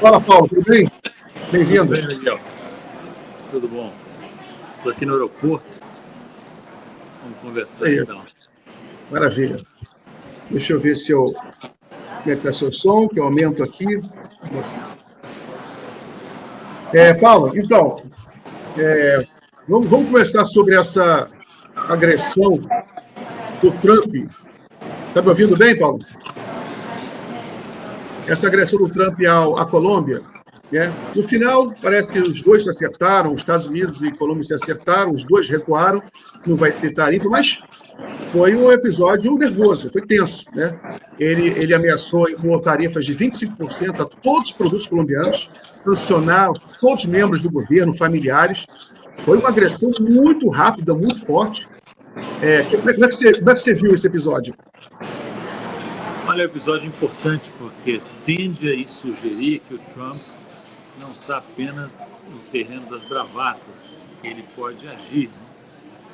Fala, Paulo, tudo bem? Tudo Bem-vindo. bem, Miguel? Tudo bom? Estou aqui no aeroporto. Vamos Isso conversar aí, então. maravilha. Deixa eu ver como é que está seu som, que eu aumento aqui. Ótimo. Paulo, então, vamos conversar sobre essa agressão do Trump. Está me ouvindo bem, Paulo? Essa agressão do Trump à Colômbia, né? No final, parece que os dois se acertaram, os Estados Unidos e Colômbia se acertaram, os dois recuaram, não vai ter tarifa, mas foi um episódio nervoso, foi tenso, né? Ele ameaçou impor tarifas de 25% a todos os produtos colombianos, sancionar todos os membros do governo, familiares. Foi uma agressão muito rápida, muito forte. Como é que você viu esse episódio? Olha, é um episódio importante porque tende a sugerir que o Trump não está apenas no terreno das bravatas, que ele pode agir. Né?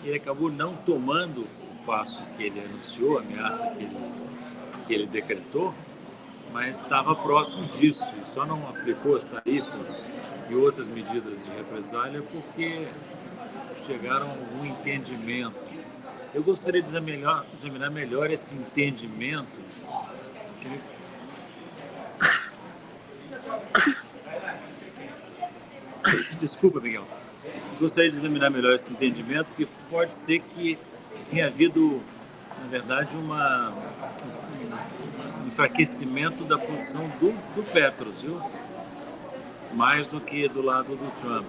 Ele acabou não tomando o passo que ele anunciou, a ameaça que ele decretou, mas estava próximo disso e só não aplicou as tarifas e outras medidas de represália porque chegaram a algum entendimento. Eu gostaria de examinar melhor esse entendimento. Desculpa, Miguel. Eu gostaria de examinar melhor esse entendimento, porque pode ser que tenha havido, na verdade, um enfraquecimento da posição do Petros, viu? Mais do que do lado do Trump.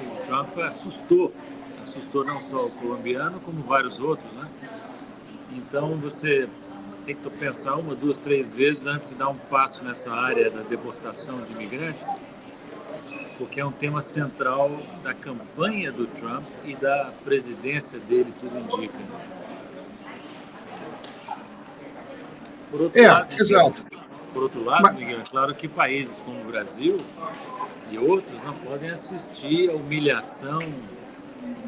O Trump assustou não só o colombiano, como vários outros, né? Então você tem que pensar uma, duas, três vezes antes de dar um passo nessa área da deportação de imigrantes, porque é um tema central da campanha do Trump e da presidência dele, tudo indica. Por Exato. outro lado, Mas, Miguel, é claro que países como o Brasil e outros não podem assistir à humilhação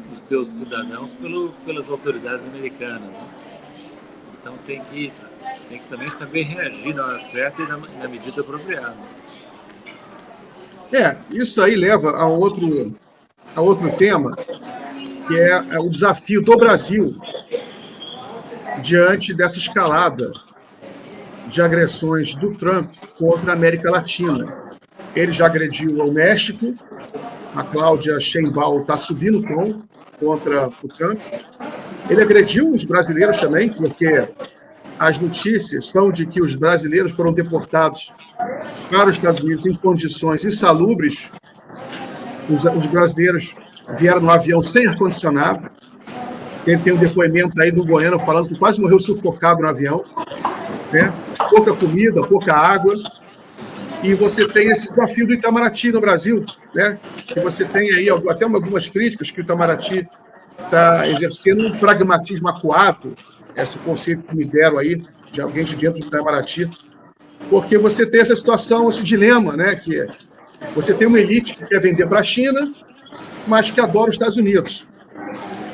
dos seus cidadãos pelas autoridades americanas. Né? Então tem que também saber reagir na hora certa e na medida apropriada. isso aí leva a outro tema, que é o desafio do Brasil diante dessa escalada de agressões do Trump contra a América Latina. Ele já agrediu o México, a Cláudia Sheinbaum está subindo o tom contra o Trump. Ele agrediu os brasileiros também, porque as notícias são de que os brasileiros foram deportados para os Estados Unidos em condições insalubres. Os brasileiros vieram no avião sem ar-condicionado. Tem um depoimento aí do goiano falando que quase morreu sufocado no avião, né? Pouca comida, pouca água. E você tem esse desafio do Itamaraty no Brasil, né? Que você tem aí até algumas críticas que o Itamaraty está exercendo um pragmatismo acuado, esse conceito que me deram aí de alguém de dentro do Itamaraty, porque você tem essa situação, esse dilema, né? Que você tem uma elite que quer vender para a China, mas que adora os Estados Unidos.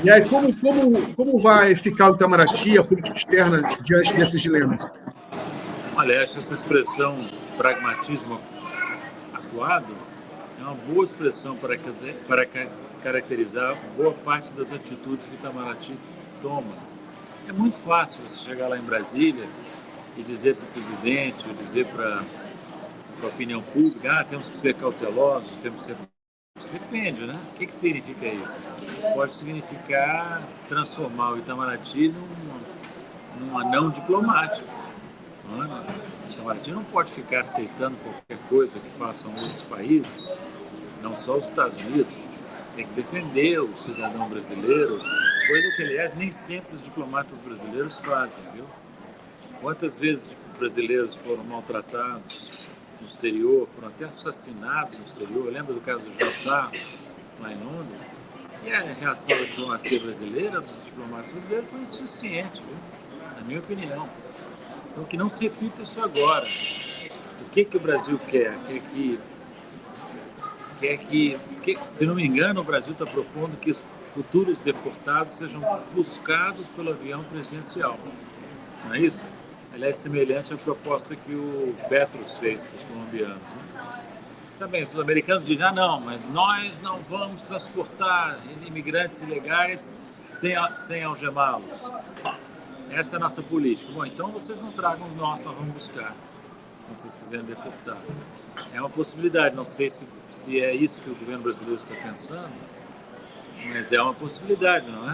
E aí, como vai ficar o Itamaraty, a política externa, diante desses dilemas? Olha, acho essa expressão pragmatismo acuado é uma boa expressão para caracterizar boa parte das atitudes que o Itamaraty toma. É muito fácil você chegar lá em Brasília e dizer para o presidente, ou dizer para a opinião pública, temos que ser cautelosos, temos que ser... Depende, né? O que significa isso? Pode significar transformar o Itamaraty num anão diplomático. Não é? O Itamaraty não pode ficar aceitando qualquer coisa que façam outros países, não só os Estados Unidos. Tem que defender o cidadão brasileiro, coisa que, aliás, nem sempre os diplomatas brasileiros fazem, viu? Quantas vezes brasileiros foram maltratados no exterior, foram até assassinados no exterior? Lembra do caso do Jafar, lá em Londres? E a reação da diplomacia brasileira, dos diplomatas brasileiros, foi insuficiente, viu? Na minha opinião. Então, que não se repita isso agora. O que o Brasil quer? Se não me engano, o Brasil está propondo que os futuros deportados sejam buscados pelo avião presidencial. Não é isso? Aliás, semelhante à proposta que o Petros fez para os colombianos. Né? Também, os americanos dizem, não, mas nós não vamos transportar imigrantes ilegais sem algemá-los. Essa é a nossa política. Bom, então vocês não tragam os nossos, nós vamos buscar, se vocês quiserem deportar. É uma possibilidade, não sei se é isso que o governo brasileiro está pensando, mas é uma possibilidade, não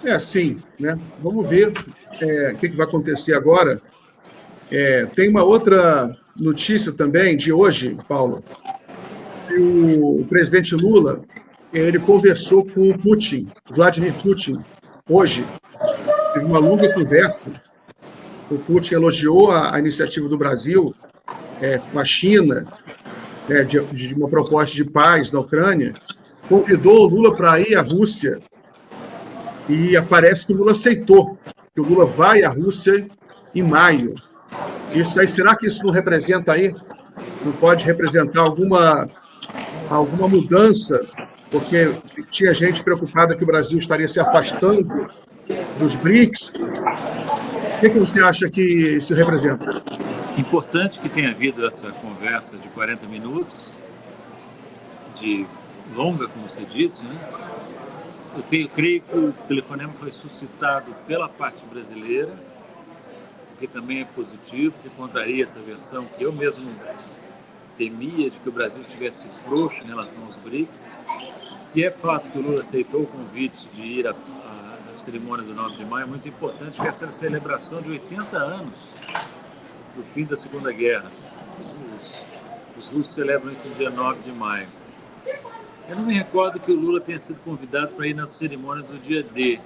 é? Sim, né? Vamos ver o que vai acontecer agora. Tem uma outra notícia também de hoje, Paulo, que o presidente Lula ele conversou com o Putin, Vladimir Putin, hoje. Teve uma longa conversa. O Putin elogiou a iniciativa do Brasil com a China, de uma proposta de paz na Ucrânia, convidou o Lula para ir à Rússia e parece que o Lula aceitou, que o Lula vai à Rússia em maio. Isso aí, será que isso não representa aí, não pode representar alguma mudança? Porque tinha gente preocupada que o Brasil estaria se afastando dos BRICS. O que você acha que isso representa? Importante que tenha havido essa conversa de 40 minutos, de longa, como você disse, né? Eu creio que o telefonema foi suscitado pela parte brasileira, o que também é positivo, que contraria essa versão que eu mesmo temia de que o Brasil estivesse frouxo em relação aos BRICS. Se é fato que o Lula aceitou o convite de ir à cerimônia do 9 de maio, é muito importante que essa celebração de 80 anos do fim da Segunda Guerra. Os russos celebram isso dia 9 de maio. Eu não me recordo que o Lula tenha sido convidado para ir nas cerimônias do dia D.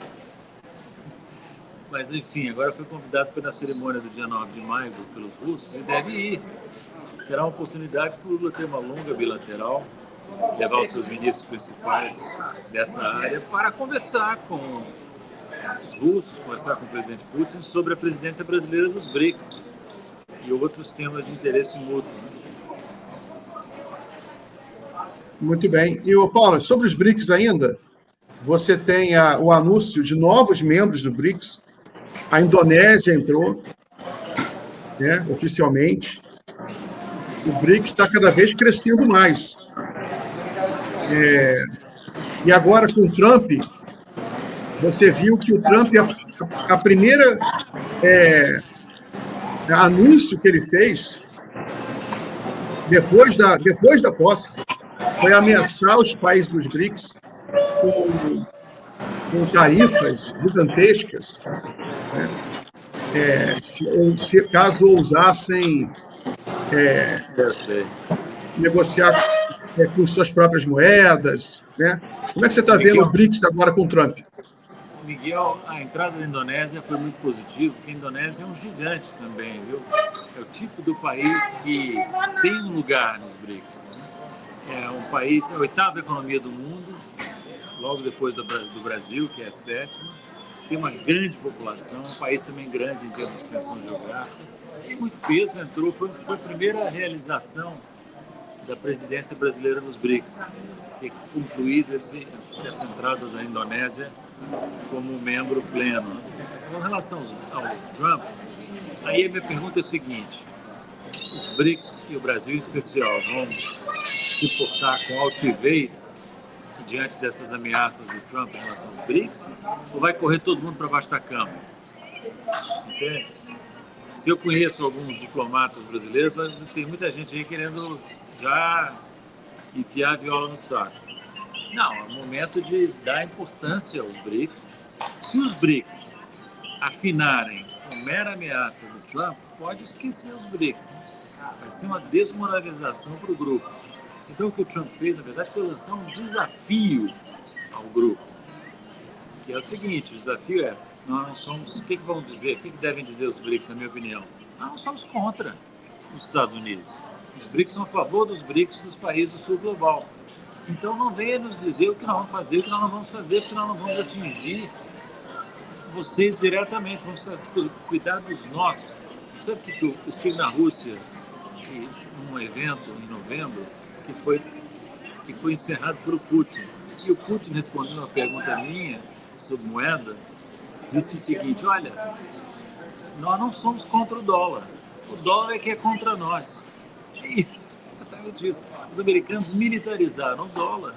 Mas, enfim, agora foi convidado para ir na cerimônia do dia 9 de maio pelos russos e deve ir. Será uma oportunidade para o Lula ter uma longa bilateral, levar os seus ministros principais dessa área para conversar com os russos, conversar com o presidente Putin sobre a presidência brasileira dos BRICS e outros temas de interesse mútuo. Muito bem. E, Paulo, sobre os BRICS ainda, você tem o anúncio de novos membros do BRICS. A Indonésia entrou, né, oficialmente. O BRICS está cada vez crescendo mais. E agora, com o Trump, você viu que o Trump, a primeira anúncio que ele fez, depois da posse, foi ameaçar os países dos BRICS com tarifas gigantescas, né? Caso ousassem negociar com suas próprias moedas, né? Como é que você está vendo o BRICS agora com o Trump? Miguel, a entrada da Indonésia foi muito positiva, porque a Indonésia é um gigante também, viu? É o tipo do país que tem um lugar nos BRICS. Né? É um país, é a 8ª economia do mundo, logo depois do Brasil, que é a 7ª. Tem uma grande população, um país também grande em termos de extensão geográfica. Tem muito peso, entrou, foi a primeira realização da presidência brasileira nos BRICS, ter concluído essa entrada da Indonésia como membro pleno. Com relação ao Trump, aí a minha pergunta é a seguinte: os BRICS e o Brasil em especial vão se portar com altivez diante dessas ameaças do Trump em relação aos BRICS, ou vai correr todo mundo para baixo da cama? Entende? Se eu conheço alguns diplomatas brasileiros, tem muita gente aí querendo já enfiar a viola no saco. Não, é o momento de dar importância aos BRICS. Se os BRICS afinarem com mera ameaça do Trump, pode esquecer os BRICS. Vai ser uma desmoralização para o grupo. Então, o que o Trump fez, na verdade, foi lançar um desafio ao grupo. Que é o seguinte: o desafio é, nós não somos... O que vão dizer? O que devem dizer os BRICS, na minha opinião? Nós não somos contra os Estados Unidos. Os BRICS são a favor dos BRICS dos países do sul global. Então, não venha nos dizer o que nós vamos fazer, o que nós não vamos fazer, porque nós não vamos atingir vocês diretamente. Vamos cuidar dos nossos. Sabe o que eu estive na Rússia, num evento em novembro, que foi encerrado por o Putin. E o Putin, respondendo uma pergunta minha sobre moeda, disse o seguinte: olha, nós não somos contra o dólar é que é contra nós. É isso, exatamente isso. Os americanos militarizaram o dólar,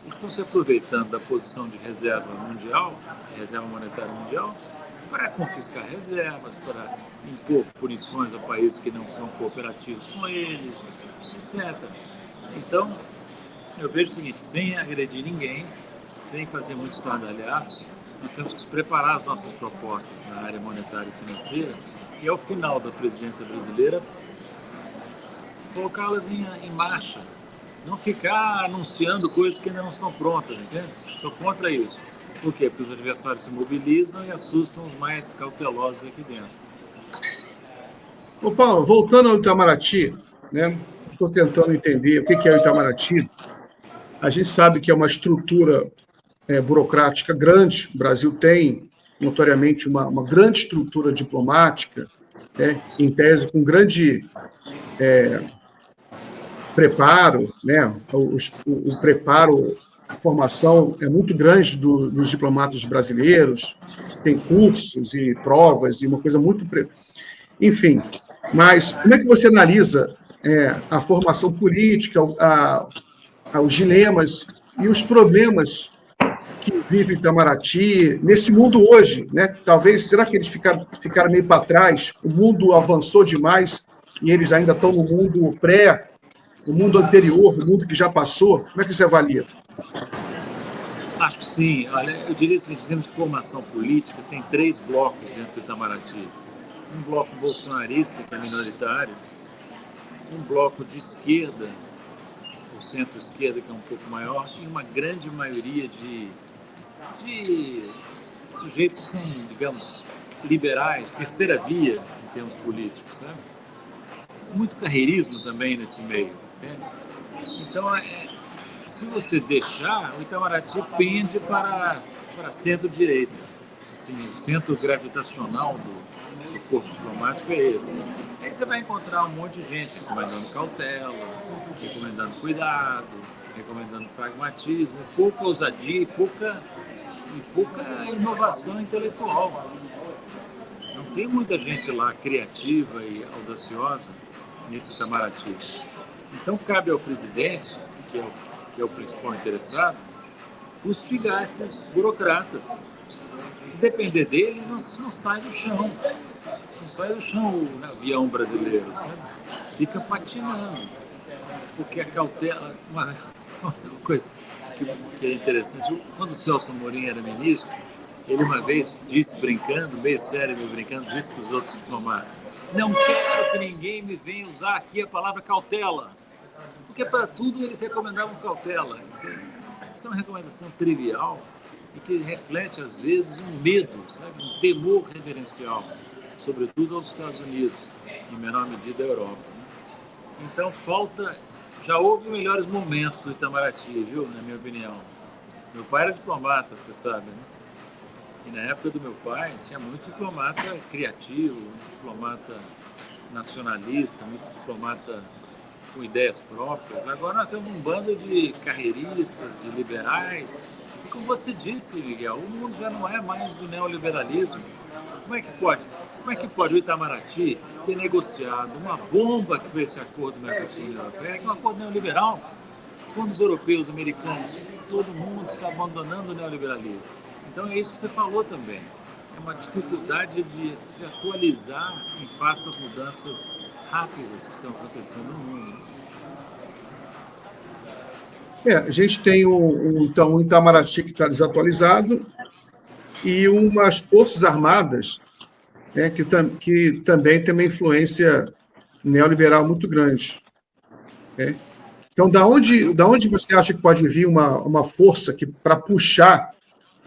estão se aproveitando da posição de reserva mundial, reserva monetária mundial, para confiscar reservas, para impor punições a países que não são cooperativos com eles, etc. Então, eu vejo o seguinte, sem agredir ninguém, sem fazer muito estardalhaço, nós temos que preparar as nossas propostas na área monetária e financeira e, ao final da presidência brasileira, colocá-las em marcha. Não ficar anunciando coisas que ainda não estão prontas, entende? Sou contra isso. Por quê? Porque os adversários se mobilizam e assustam os mais cautelosos aqui dentro. Ô Paulo, voltando ao Itamaraty, né? Estou tentando entender o que é o Itamaraty. A gente sabe que é uma estrutura burocrática grande. O Brasil tem, notoriamente, uma grande estrutura diplomática, em tese, com grande preparo, né? O preparo, a formação é muito grande dos diplomatas brasileiros, tem cursos e provas, e uma coisa muito. Enfim, mas como é que você analisa a formação política, os dilemas e os problemas que vive Itamaraty nesse mundo hoje, né? Talvez, será que eles ficaram meio para trás? O mundo avançou demais e eles ainda estão no mundo o mundo anterior, o mundo que já passou? Como é que você avalia? Acho que sim. Olha, eu diria assim, em termos de formação política, tem 3 blocos dentro do Itamaraty. Um bloco bolsonarista, que é minoritário, um bloco de esquerda, o centro-esquerda, que é um pouco maior, e uma grande maioria de sujeitos que são, digamos, liberais, terceira via em termos políticos, sabe? Muito carreirismo também nesse meio, entende? Então, se você deixar, o Itamaraty pende para centro-direita. Assim, o centro gravitacional do corpo diplomático é esse. Aí você vai encontrar um monte de gente recomendando cautela, recomendando cuidado, recomendando pragmatismo, pouca ousadia e pouca inovação intelectual. Não tem muita gente lá criativa e audaciosa nesse Itamaraty. Então cabe ao presidente, que é o principal interessado, fustigar esses burocratas. Se depender deles, não sai do chão. Não sai do chão o avião brasileiro, sabe? Fica patinando. Porque a cautela... Uma coisa que é interessante, quando o Celso Amorim era ministro, ele uma vez disse, brincando, meio sério, meio brincando, disse para os outros diplomatas: não quero que ninguém me venha usar aqui a palavra cautela. Porque para tudo eles recomendavam cautela. Essa é uma recomendação trivial e que reflete, às vezes, um medo, sabe? Um temor reverencial, sobretudo aos Estados Unidos, em menor medida à Europa. Então, já houve melhores momentos do Itamaraty, viu, na minha opinião. Meu pai era diplomata, você sabe, né? E na época do meu pai, tinha muito diplomata criativo, muito diplomata nacionalista, muito diplomata com ideias próprias. Agora nós temos um bando de carreiristas, de liberais. E como você disse, Miguel, o mundo já não é mais do neoliberalismo. Como é que pode? Como é que pode o Itamaraty ter negociado uma bomba que foi esse acordo Mercosul-União Europeia, que é um acordo neoliberal, quando os europeus, americanos, todo mundo está abandonando o neoliberalismo? Então é isso que você falou também. É uma dificuldade de se atualizar em face às mudanças rápidas que estão acontecendo no mundo. A gente tem então, um Itamaraty que está desatualizado e umas forças armadas, né, que também tem uma influência neoliberal muito grande. Né? Então, da onde você acha que pode vir uma força para puxar,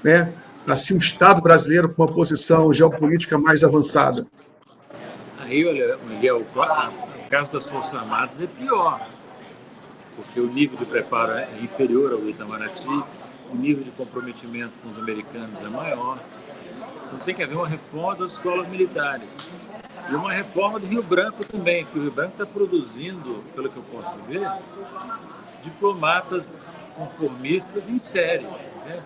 né, assim, o Estado brasileiro para uma posição geopolítica mais avançada? Aí, olha, Miguel, o caso das Forças Armadas é pior, porque o nível de preparo é inferior ao Itamaraty, o nível de comprometimento com os americanos é maior. Então tem que haver uma reforma das escolas militares. E uma reforma do Rio Branco também, porque o Rio Branco está produzindo, pelo que eu posso ver, diplomatas conformistas em série. Né?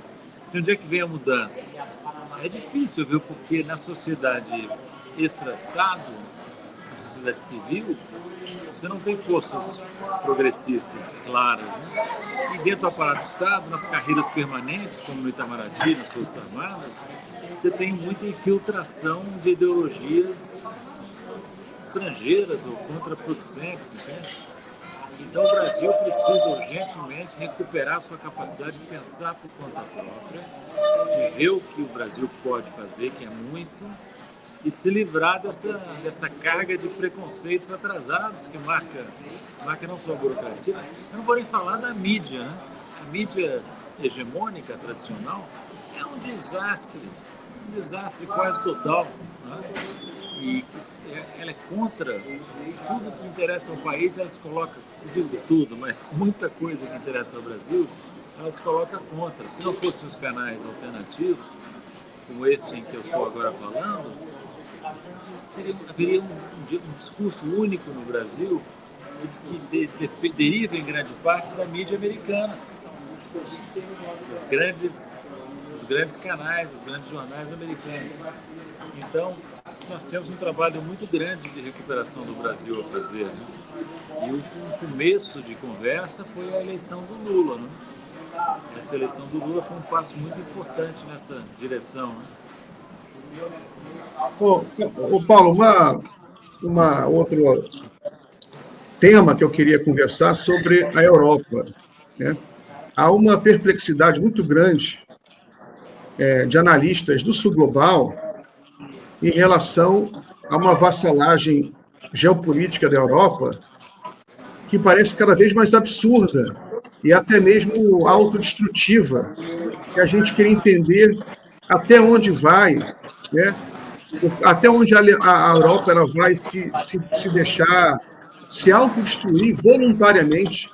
De onde é que vem a mudança? É difícil, viu? Porque na sociedade extra-Estado, na sociedade civil, você não tem forças progressistas claras, né? E dentro do aparato do Estado, nas carreiras permanentes, como no Itamaraty, nas Forças Armadas, você tem muita infiltração de ideologias estrangeiras ou contraproducentes, entende? Então o Brasil precisa urgentemente recuperar sua capacidade de pensar por conta própria, de ver o que o Brasil pode fazer, que é muito, e se livrar dessa carga de preconceitos atrasados que marca não só a burocracia. Eu não vou nem falar da mídia, né? A mídia hegemônica, tradicional, é um desastre quase total, né? E ela é contra tudo que interessa ao país, ela se coloca, não digo de tudo, mas muita coisa que interessa ao Brasil, ela se coloca contra. Se não fossem os canais alternativos, como este em que eu estou agora falando, haveria um discurso único no Brasil que deriva em grande parte da mídia americana, dos grandes canais, dos grandes jornais americanos. Então, nós temos um trabalho muito grande de recuperação do Brasil a fazer, né? E o começo de conversa foi a eleição do Lula, né? Essa eleição do Lula foi um passo muito importante nessa direção, né? Paulo, uma outro tema que eu queria conversar sobre a Europa, né? Há uma perplexidade muito grande de analistas do sul global em relação a uma vassalagem geopolítica da Europa que parece cada vez mais absurda e até mesmo autodestrutiva, que a gente queria entender até onde vai, né? Até onde a Europa ela vai se deixar se autodestruir voluntariamente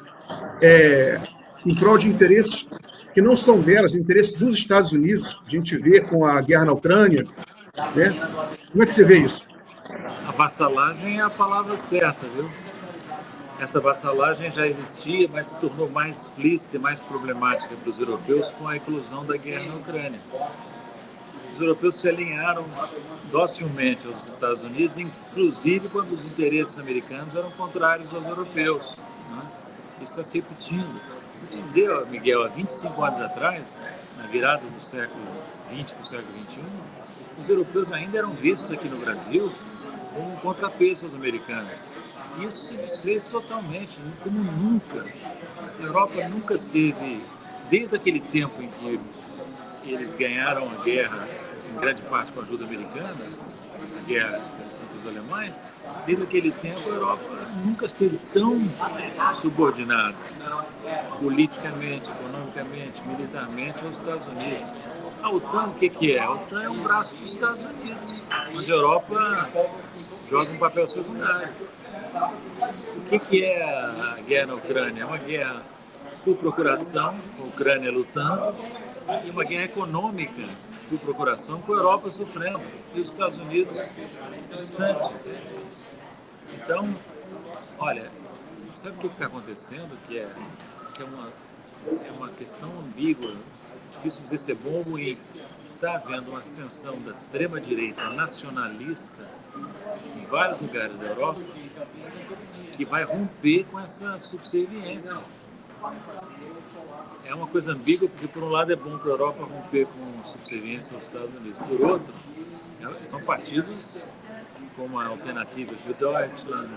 em prol de interesses que não são delas, interesses dos Estados Unidos. A gente vê com a guerra na Ucrânia, né? Como é que você vê isso? A vassalagem é a palavra certa, viu? Essa vassalagem já existia, mas se tornou mais explícita e mais problemática para os europeus com a eclosão da guerra na Ucrânia. Os europeus se alinharam docilmente aos Estados Unidos, inclusive quando os interesses americanos eram contrários aos europeus, né? Isso está se repetindo. Vou te dizer, Miguel, há 25 anos atrás, na virada do século XX para o século XXI, os europeus ainda eram vistos aqui no Brasil como um contrapeso aos americanos. Isso se desfez totalmente, como nunca. A Europa nunca esteve, desde aquele tempo em que eles ganharam a guerra, em grande parte com a ajuda americana, a guerra contra os alemães, desde aquele tempo a Europa nunca esteve tão subordinada, politicamente, economicamente, militarmente, aos Estados Unidos. A OTAN, o que é? A OTAN é um braço dos Estados Unidos, onde a Europa joga um papel secundário. O que é a guerra na Ucrânia? É uma guerra por procuração, a Ucrânia lutando, e uma guerra econômica por procuração, com a Europa sofrendo e os Estados Unidos distante. Então, olha, sabe o que está acontecendo? Que é uma questão ambígua, difícil dizer se é bom ou ruim. Está havendo uma ascensão da extrema-direita nacionalista em vários lugares da Europa que vai romper com essa subserviência. É uma coisa ambígua, porque por um lado é bom para a Europa romper com a subserviência aos Estados Unidos. Por outro, são partidos como a Alternativa für Deutschland,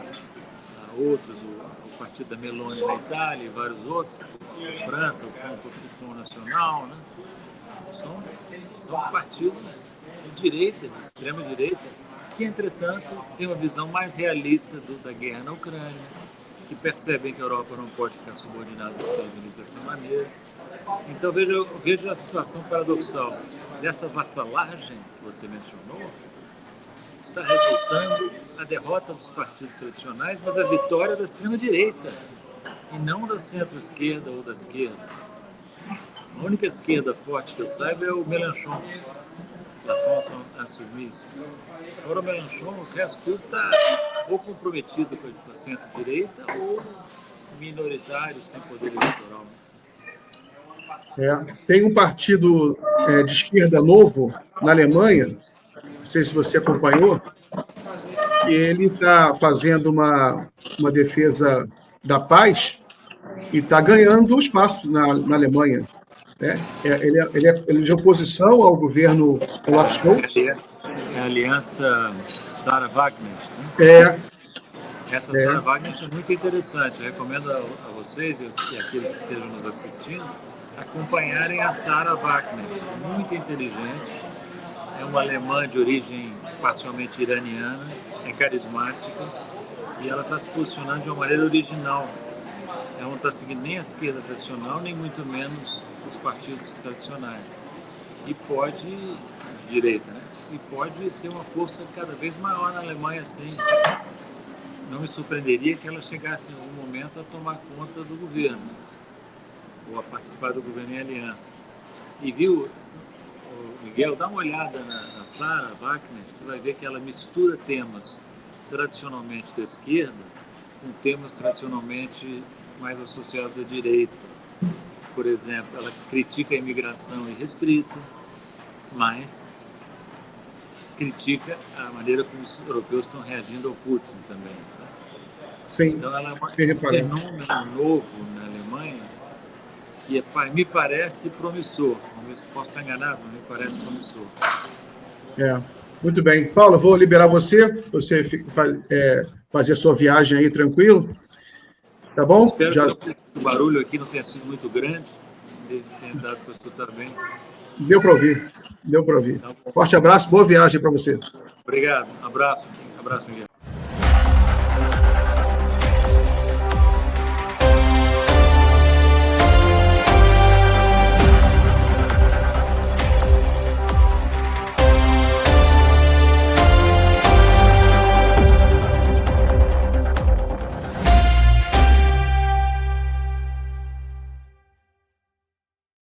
outros, o Partido da Meloni na Itália e vários outros, a França, o Front Nacional, né? São partidos de direita, de extrema direita, que, entretanto, têm uma visão mais realista da guerra na Ucrânia, que percebem que a Europa não pode ficar subordinada aos Estados Unidos dessa maneira. Então, veja a situação paradoxal dessa vassalagem que você mencionou, está resultando a derrota dos partidos tradicionais, mas a vitória da extrema-direita, e não da centro-esquerda ou da esquerda. A única esquerda forte que eu saiba é o Mélenchon, da France Insoumise. Agora o Mélenchon, o resto tudo está ou comprometido com a centro-direita ou minoritário, sem poder eleitoral. Tem um partido de esquerda novo, na Alemanha, não sei se você acompanhou, que ele está fazendo uma defesa da paz e está ganhando espaço na Alemanha. Né? Ele é de oposição ao governo Olaf Scholz. É a aliança Sarah Wagner. Né? Essa Sarah Wagner é muito interessante. Eu recomendo a vocês e aqueles que estejam nos assistindo acompanharem a Sarah Wagner. Muito inteligente. É uma alemã de origem parcialmente iraniana, é carismática e ela está se posicionando de uma maneira original. Ela não está seguindo nem a esquerda tradicional, nem muito menos os partidos tradicionais. E pode, de direita, né? E pode ser uma força cada vez maior na Alemanha, sim. Não me surpreenderia que ela chegasse em algum momento a tomar conta do governo, ou a participar do governo em aliança. E viu, Miguel, dá uma olhada na Sarah Wagner, você vai ver que ela mistura temas tradicionalmente da esquerda com temas tradicionalmente mais associados à direita. Por exemplo, ela critica a imigração irrestrita, mas critica a maneira como os europeus estão reagindo ao Putin também, sabe? Sim. Então ela é um fenômeno novo na Alemanha que me parece promissor. Vamos ver se posso estar enganado, mas me parece promissor. Muito bem. Paulo, vou liberar você fazer a sua viagem aí tranquilo. Tá bom? Espero que o barulho aqui não tenha sido muito grande, tenha dado para escutar bem. Deu para ouvir. Tá, forte abraço, boa viagem para você. Obrigado. Abraço, Miguel.